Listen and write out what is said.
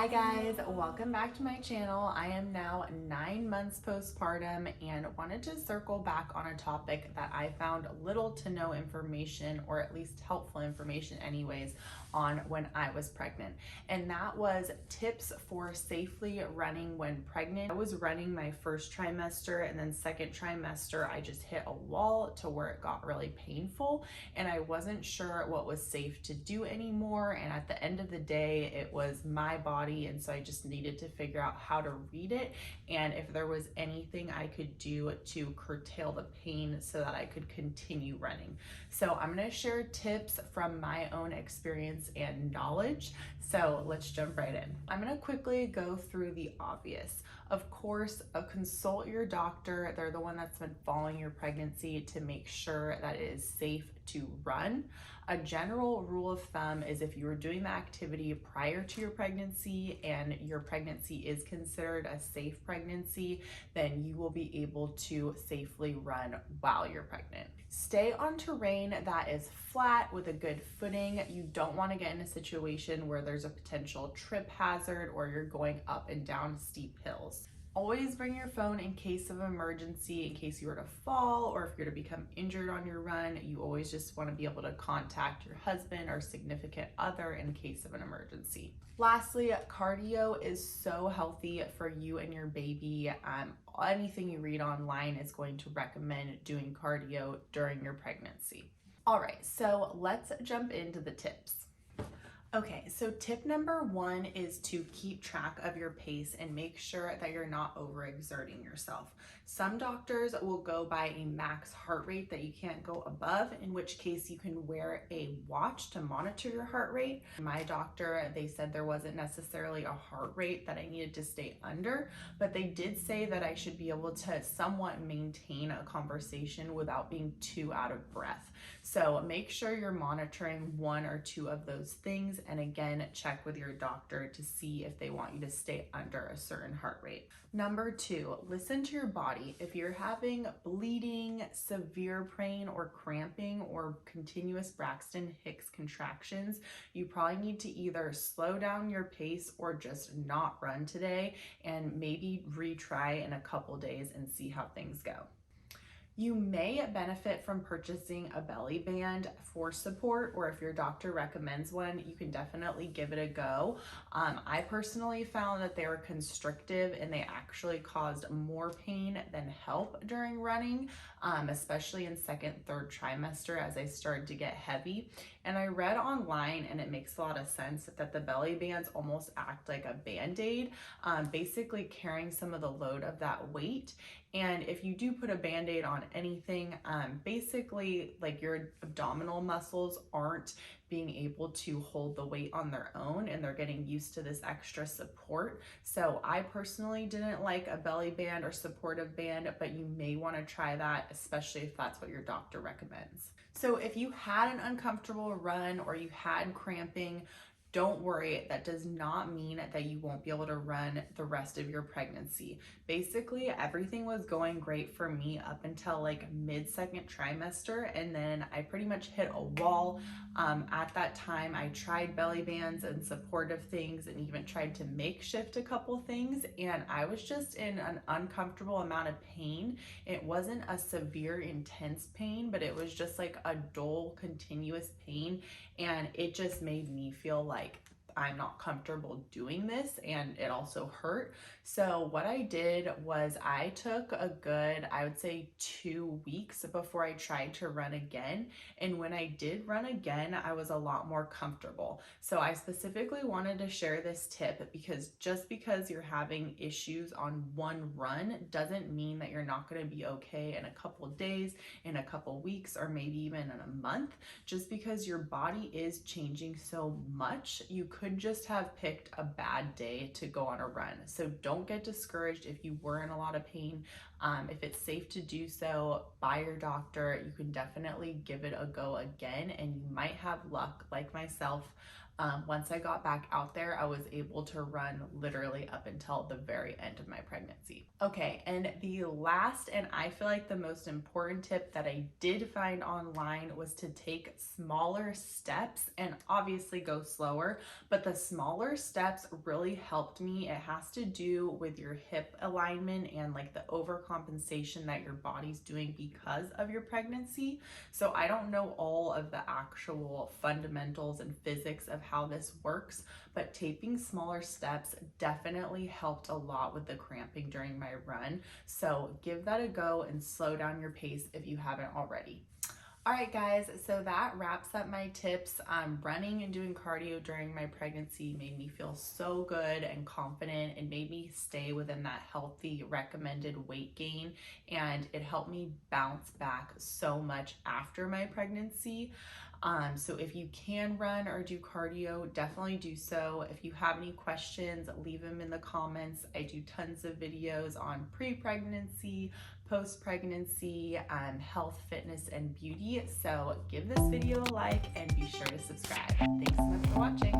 Hi guys, welcome back to my channel. I am now 9 months postpartum and wanted to circle back on a topic that I found little to no information, or at least helpful information anyways, on when I was pregnant. And that was tips for safely running when pregnant. I was running my first trimester, and then second trimester I just hit a wall to where it got really painful and I wasn't sure what was safe to do anymore. And at the end of the day, it was my body, and so I just needed to figure out how to read it and if there was anything I could do to curtail the pain so that I could continue running. So I'm going to share tips from my own experience and knowledge. So let's jump right in. I'm going to quickly go through the obvious. Of course, consult your doctor. They're the one that's been following your pregnancy to make sure that it is safe to run. A general rule of thumb is if you were doing the activity prior to your pregnancy and your pregnancy is considered a safe pregnancy, then you will be able to safely run while you're pregnant. Stay on terrain that is flat with a good footing. You don't want to get in a situation where there's a potential trip hazard or you're going up and down steep hills. Always bring your phone in case of emergency, in case you were to fall or if you're to become injured on your run. You always just want to be able to contact your husband or significant other in case of an emergency. Lastly, cardio is so healthy for you and your baby. Anything you read online is going to recommend doing cardio during your pregnancy. All right, so let's jump into the tips. Okay, so tip number one is to keep track of your pace and make sure that you're not overexerting yourself. Some doctors will go by a max heart rate that you can't go above, in which case you can wear a watch to monitor your heart rate. My doctor, they said there wasn't necessarily a heart rate that I needed to stay under, but they did say that I should be able to somewhat maintain a conversation without being too out of breath. So make sure you're monitoring one or two of those things, and again, check with your doctor to see if they want you to stay under a certain heart rate. Number two, listen to your body. If you're having bleeding, severe pain or cramping or continuous Braxton Hicks contractions, you probably need to either slow down your pace or just not run today and maybe retry in a couple days and see how things go. You may benefit from purchasing a belly band for support, or if your doctor recommends one, you can definitely give it a go. I personally found that they were constrictive and they actually caused more pain than help during running, especially in second, third trimester as I started to get heavy. And I read online, and it makes a lot of sense, that the belly bands almost act like a band-aid, basically carrying some of the load of that weight. And if you do put a band-aid on anything, basically like your abdominal muscles aren't being able to hold the weight on their own and they're getting used to this extra support. So I personally didn't like a belly band or supportive band, but you may want to try that, especially if that's what your doctor recommends. So if you had an uncomfortable run or you had cramping, don't worry, that does not mean that you won't be able to run the rest of your pregnancy. Basically, everything was going great for me up until like mid-second trimester, and then I pretty much hit a wall. At that time, I tried belly bands and supportive things and even tried to makeshift a couple things, and I was just in an uncomfortable amount of pain. It wasn't a severe, intense pain, but it was just like a dull, continuous pain, and it just made me feel like I'm not comfortable doing this, and it also hurt. So what I did was I took a good, I would say 2 weeks before I tried to run again. And when I did run again, I was a lot more comfortable. So I specifically wanted to share this tip because just because you're having issues on one run doesn't mean that you're not going to be okay in a couple days, in a couple weeks, or maybe even in a month. Just because your body is changing so much, you could just have picked a bad day to go on a run. So don't get discouraged if you were in a lot of pain. If it's safe to do so by your doctor, you can definitely give it a go again, and you might have luck like myself Once I got back out there, I was able to run literally up until the very end of my pregnancy. Okay, and the last, and I feel like the most important tip that I did find online was to take smaller steps and obviously go slower, but the smaller steps really helped me. It has to do with your hip alignment and like the overcompensation that your body's doing because of your pregnancy. So I don't know all of the actual fundamentals and physics of how this works, but taking smaller steps definitely helped a lot with the cramping during my run. So give that a go and slow down your pace if you haven't already. All right, guys, so that wraps up my tips. Running and doing cardio during my pregnancy made me feel so good and confident and made me stay within that healthy recommended weight gain. And it helped me bounce back so much after my pregnancy. So if you can run or do cardio, definitely do so. If you have any questions, leave them in the comments. I do tons of videos on pre-pregnancy, post-pregnancy, health, fitness, and beauty. So give this video a like and be sure to subscribe. Thanks so much for watching.